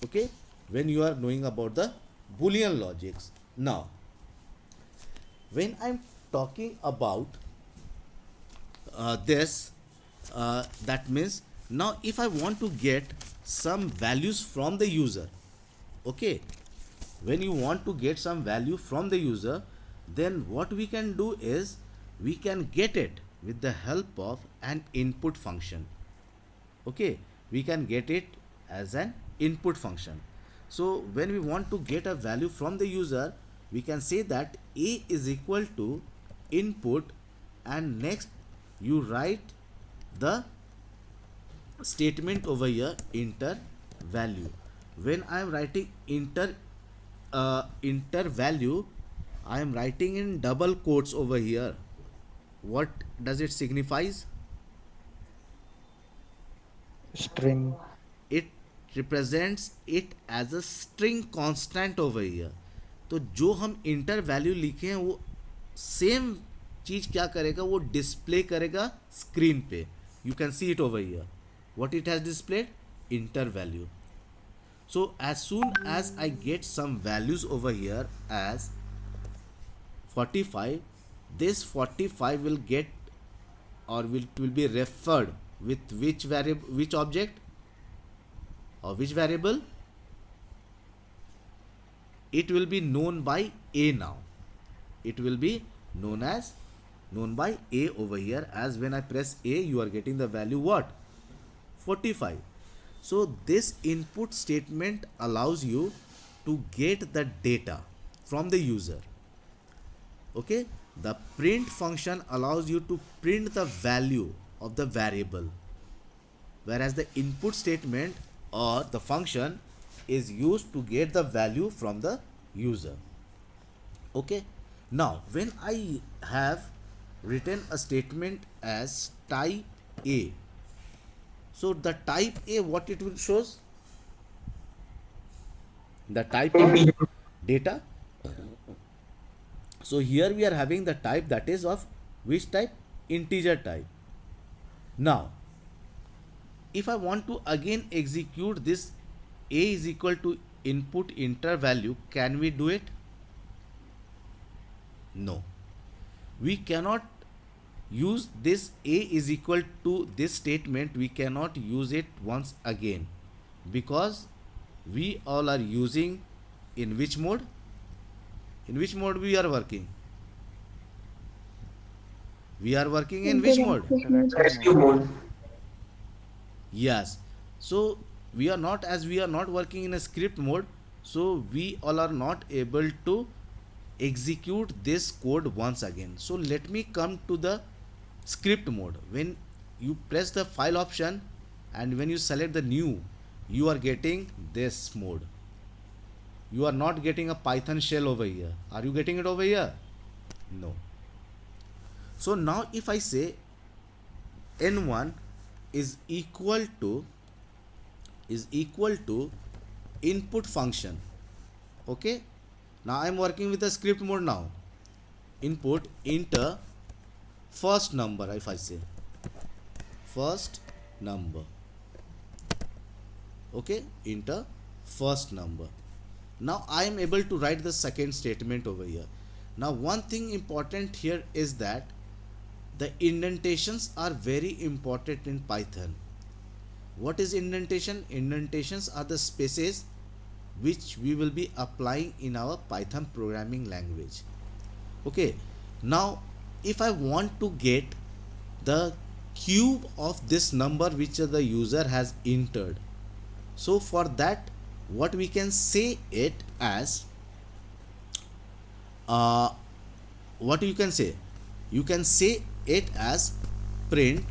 Okay, when you are knowing about the Boolean logics. Now when I'm talking about that means now if I want to get some values from the user, okay, when you want to get some value from the user, then what we can do is we can get it with the help of an input function. Okay, we can get it as an input function. So when we want to get a value from the user, we can say that a is equal to input, and next you write the statement over here, enter value. When I am writing enter value, I am writing in double quotes over here. What does it signifies? String. It represents it as a string constant over here. तो जो हम inter value लिखे हैं वो same चीज क्या करेगा, वो डिस्प्ले करेगा स्क्रीन पे. You can see it over here. What it has displayed? Inter value. So as soon as I get some values over here as 45, this 45 will get or will be referred with which variable, which object? or which variable? It will be known by A now. It will be known by A over here, as when I press A, you are getting the value what? 45. So this input statement allows you to get the data from the user. Okay, the print function allows you to print the value of the variable, whereas the input statement or the function is used to get the value from the user. Okay, now when I have written a statement as type A, so the type A, what it will shows? The type A data. So here we are having the type, that is of which type? Integer type. Now if I want to again execute this A is equal to input enter value, can we do it? No, we cannot use this A is equal to this statement. We cannot use it once again, because we all are using in which mode? In which mode we are working? We are working in which mode? Rescue mode. Yes. So we are not, as we are not working in a script mode, so we all are not able to execute this code once again. So let me come to the script mode. When you press the file option and when you select the new, you are getting this mode. You are not getting a Python shell over here. Are you getting it over here? No. So now if I say n1 is equal to input function. Okay, now I am working with the script mode now. Input enter first number. If I say first number, okay, enter first number. Now I am able to write the second statement over here. Now one thing important here is that the indentations are very important in Python. What is indentation? Indentations are the spaces which we will be applying in our Python programming language. Okay, now if I want to get the cube of this number which the user has entered, so for that what we can say it as, what you can say? You can say it as print.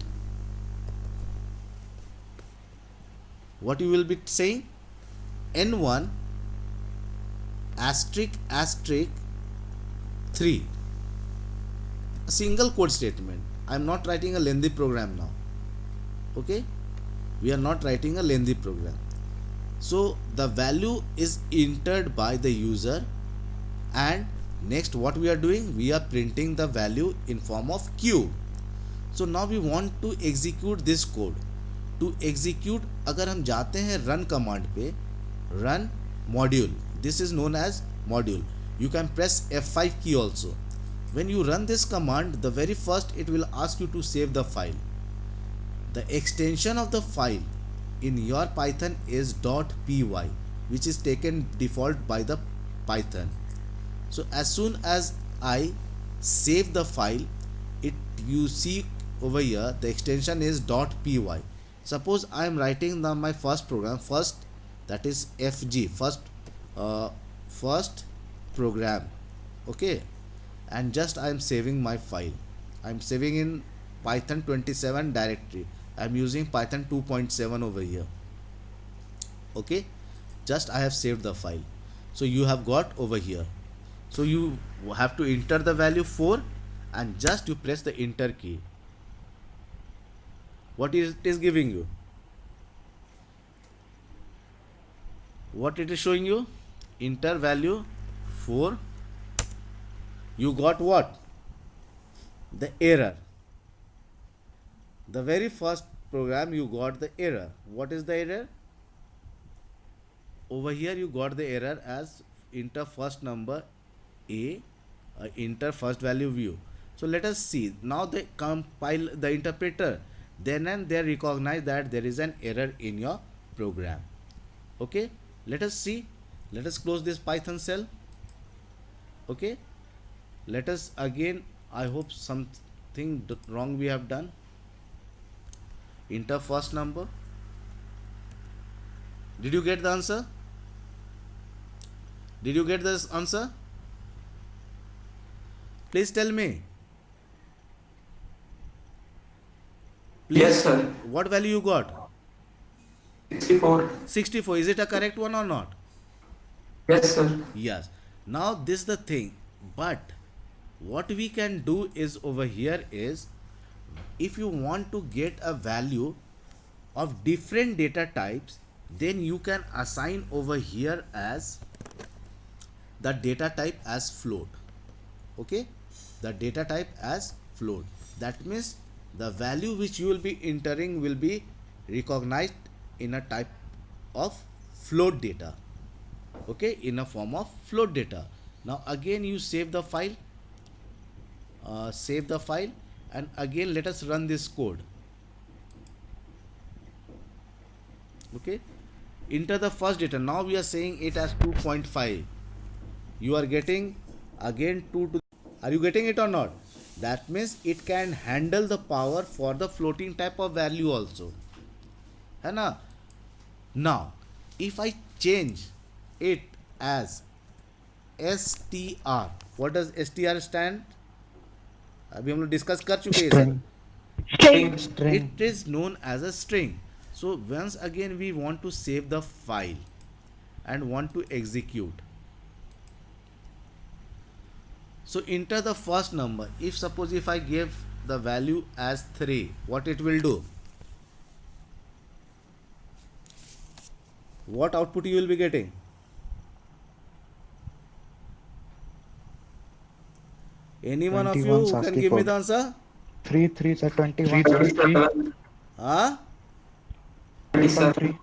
What you will be saying? n1 asterisk asterisk 3. A single code statement. I am not writing a lengthy program now. Okay, we are not writing a lengthy program. So the value is entered by the user, and next what we are doing, we are printing the value in form of cube. So now we want to execute this code. To execute, अगर हम जाते हैं run command पे, run module, this is known as module. You can press F5 key also. When you run this command, the very first it will ask you to save the file. The extension of the file in your Python is .py, which is taken default by the Python. So as soon as I save the file, it, you see over here the extension is .py. Suppose I am writing my first program, first, that is FG, first program, okay, and just I am saving my file. I am saving in Python 27 directory. I am using Python 2.7 over here. Okay, just I have saved the file. So you have got over here. So you have to enter the value 4 and just you press the enter key. What is it is giving you? What it is showing you? Enter value 4. You got what? The error. The very first program you got the error. What is the error? Over here you got the error as enter first number A, enter first value view. So let us see. Now they compile the interpreter. Then and there recognize that there is an error in your program. Okay, let us see. Let us close this Python cell. Okay, let us again, I hope something wrong we have done. Enter first number. Did you get the answer? Did you get this answer? Please tell me. Please, Yes, sir. what value you got? 64. 64. Is it a correct one or not? Yes, sir. Yes. Now this is the thing. But what we can do is over here is, if you want to get a value of different data types, then you can assign over here as the data type as float. Okay, the data type as float. That means the value which you will be entering will be recognized in a type of float data. Okay, in a form of float data. Now again you save the file, and again let us run this code. Okay, enter the first data. Now we are saying it as 2.5. You are getting again 2 to, are you getting it or not? That means it can handle the power for the floating type of value also, है ना? Now if I change it as str, what does str stand? अभी हम लोग discuss कर चुके हैं String. String. String. it is known as a string. So once again we want to save the file and want to execute. So enter the first number. If suppose if I give the value as 3, what it will do? What output you will be getting? Anyone of you 21 who can give me 64. the answer? 3 3 is 21. 27. Huh? 27.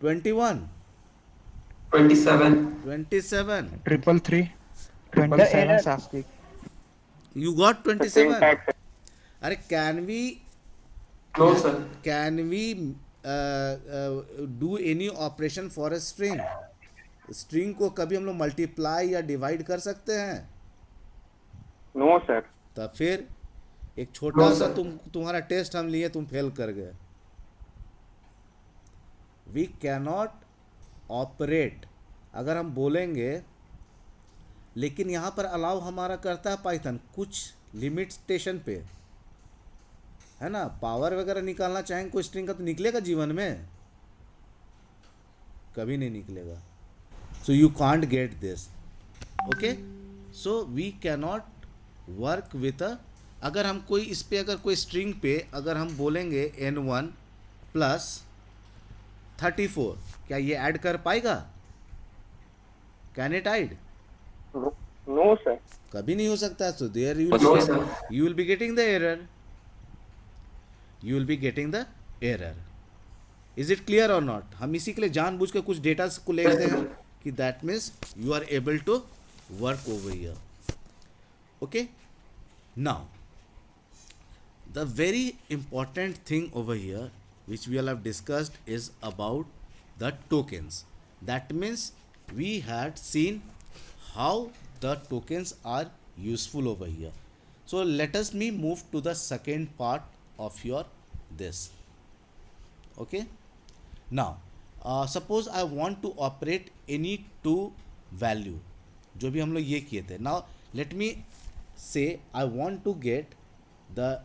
21, 27. 27. Triple 3. 27 Saskia. You got 27. Are can we No, sir. do any operation for a string? String को कभी हम लोग multiply या divide कर सकते हैं? No, sir. तब फिर एक छोटा No, सा sir. तुम्हारा टेस्ट हम लिए, तुम फेल कर गए. वी कैनॉट ऑपरेट, अगर हम बोलेंगे, लेकिन यहाँ पर अलाउ हमारा करता है पाइथन कुछ लिमिटेशन पे, है ना? पावर वगैरह निकालना चाहेंगे कोई स्ट्रिंग का तो निकलेगा जीवन में? कभी नहीं निकलेगा. So you can't get this. Okay, so we cannot work with a, अगर हम कोई इस पे अगर कोई स्ट्रिंग पे अगर हम बोलेंगे n1 प्लस 34, क्या ये ऐड कर पाएगा? Can it add? No, sir. कभी नहीं हो सकता. So there No, sir. you will be getting the error. You will be getting the error. Is it clear or not? हम इसी के लिए जानबूझ के कुछ डेटा को ले लेते हैं कि that means you are able to work over here. Okay, now the very important thing over here which we all have discussed is about the tokens. That means we had seen how the tokens are useful over here. So let us move to the second part of your this. Okay, now suppose I want to operate any two value, जो भी हम लोग ये किए थे. Now let me say I want to get the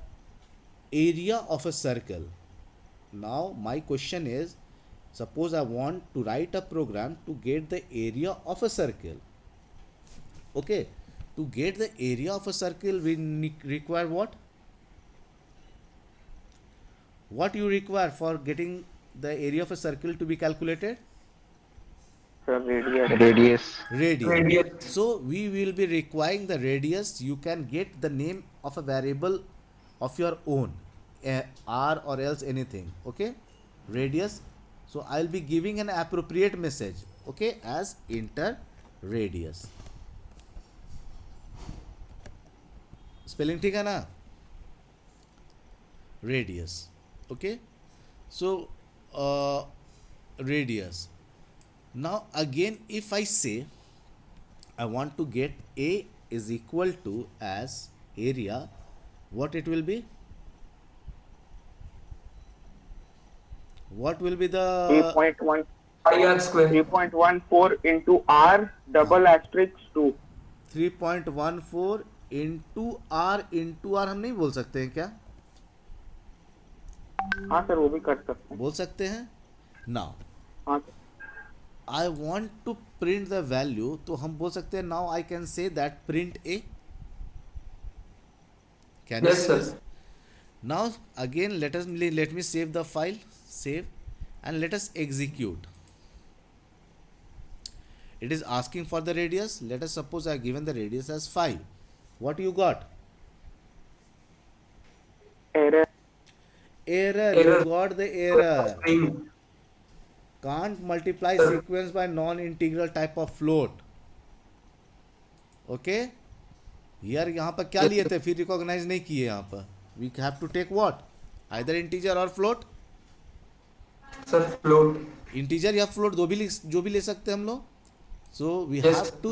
area of a circle. Now my question is, suppose I want to write a program to get the area of a circle. Okay, to get the area of a circle we require what? What you require for getting the area of a circle to be calculated? Sir, radius. Radius. So we will be requiring the radius. You can get the name of a variable of your own, r or else anything. Okay, radius. So I'll be giving an appropriate message, okay, as enter radius. Spelling ठीक है ना? Radius. Okay, so radius. Now again, if I say I want to get A is equal to as area, what it will be? What will be the 3.1 Pi r square. 3.14 into R double asterisk 2. 3.14 into are हम नहीं बोल सकते हैं क्या? हाँ sir, वो भी कर सकते हैं. बोल सकते हैं. नाउ हाँ sir. I want to print the value, तो हम बोल सकते हैं now I can say that print a. Can Yes, sir. Now again let me save the file, save, and let us execute. It is asking for the radius. Let us suppose I have given the radius as 5. What you got? Error. Error. Error. You got the error. String. Can't multiply sequence by non-integral type of float. Okay? यार यहाँ पर क्या लिए थे, फिर recognise नहीं किए. यहाँ पर we have to take what? Either integer or float. Sir, float. Integer या float जो भी ले सकते हैं हम लोग. So we Yes. have to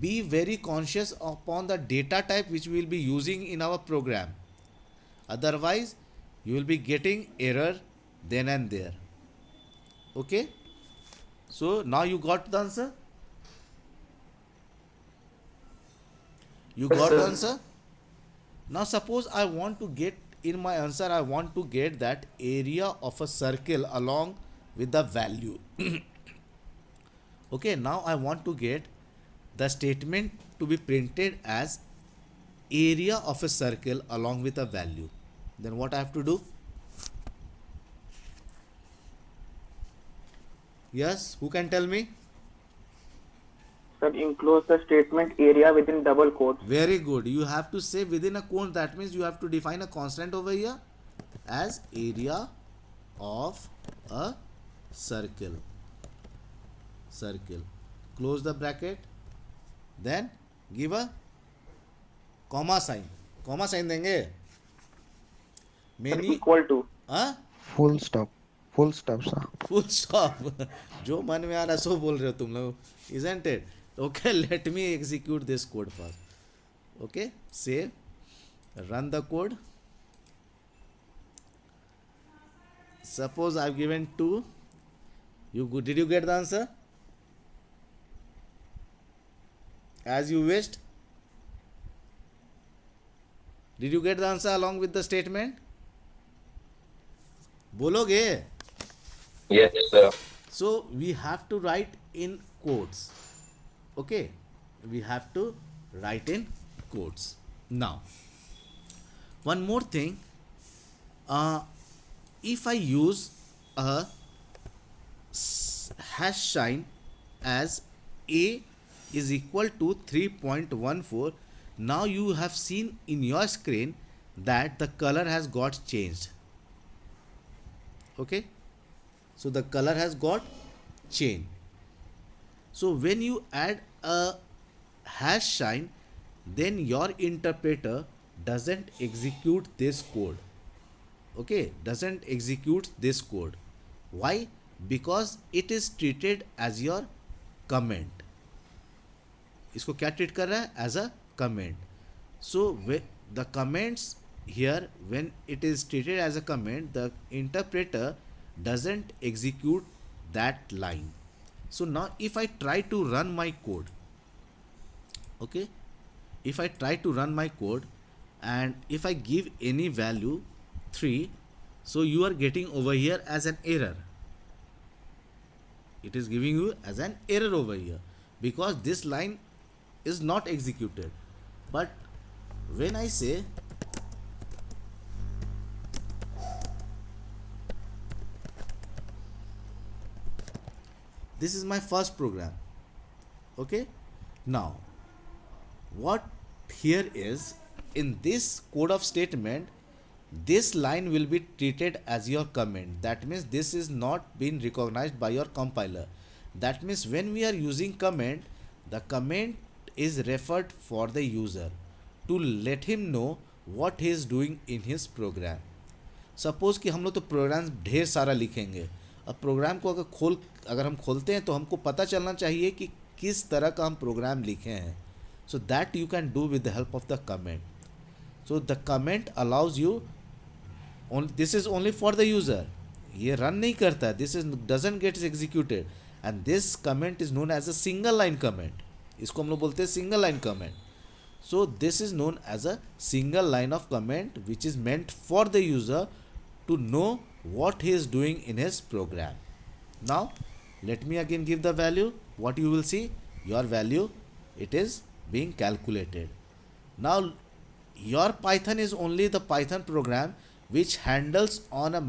be very conscious upon the data type which we will be using in our program. Otherwise, you will be getting error then and there. Okay? So now you got the answer? You Yes, got the sir. answer? Now suppose I want to get in my answer, I want to get that area of a circle along with the value. Okay, now I want to get the statement to be printed as area of a circle along with a value. Then what I have to do? Yes, who can tell me? Sir, enclose the statement area within double quotes. Very good. You have to say within a quote. That means you have to define a constant over here as area of a circle. Circle. Close the bracket. Then give a comma sign. Comma sign देंगे. Many. Equal to. हाँ? Full stop. Full stop, sir. Full stop. जो मन में आ रहा सो बोल रहे हो तुम लोग. Isn't it? Okay, let me execute this code first. Okay, save, run the code. Suppose I've given 2. Did you get the answer? As you wished? Did you get the answer along with the statement? बोलोगे? Yes, sir. So we have to write in quotes. Okay, we have to write in quotes. Now, one more thing. If I use a hash sign as A is equal to 3.14, now you have seen in your screen that the color has got changed. Okay, so the color has got changed. So when you add a hash sign, then your interpreter doesn't execute this code. Okay, doesn't execute this code. Why? Because it is treated as your comment. इसको क्या treat कर रहा है? As a comment. So the comments here, when it is treated as a comment, the interpreter doesn't execute that line. So now if I try to run my code, okay, if I try to run my code and if I give any value 3, so you are getting over here as an error. It is giving you as an error over here because this line is not executed. But when I say this is my first program, okay, now what here is, in this code of statement, this line will be treated as your comment. That means this is not been recognized by your compiler. That means when we are using comment, the comment is referred for the user to let him know what he is doing in his program. Suppose कि हम लोग तो programme ढेर सारा लिखेंगे अब programme को अगर हम खोलते हैं तो हमको पता चलना चाहिए कि किस तरह का हम प्रोग्राम लिखे हैं. So that you can do with the help of the comment. So the comment allows you, this is only for the user. ये रन नहीं करता, this is doesn't gets executed, and this comment is known as a single line comment. इसको हम लोग बोलते हैं single line comment. So this is known as a single line of comment which is meant for the user to know what he is doing in his program. Now let me again give the value. What you will see, your value, it is being calculated. Now your Python is only the Python program which handles on a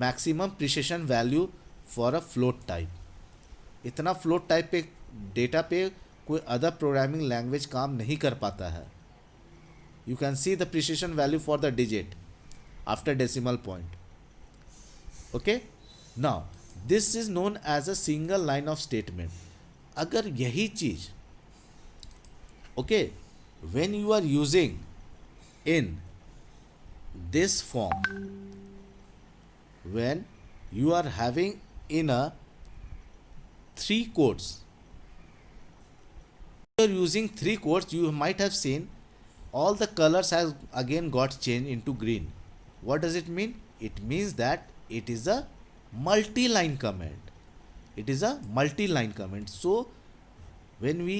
maximum precision value for a float type. इतना float type पे data पे कोई other programming language काम नहीं कर पाता है. You can see the precision value for the digit after decimal point. Okay, now this is known as a single line of statement. अगर यही चीज okay when you are using in this form, when you are having in a 3 quotes, you're using 3 quotes, you might have seen all the colors has again got changed into green. What does it mean? It means that it is a multi-line comment. It is a multi-line comment. So when we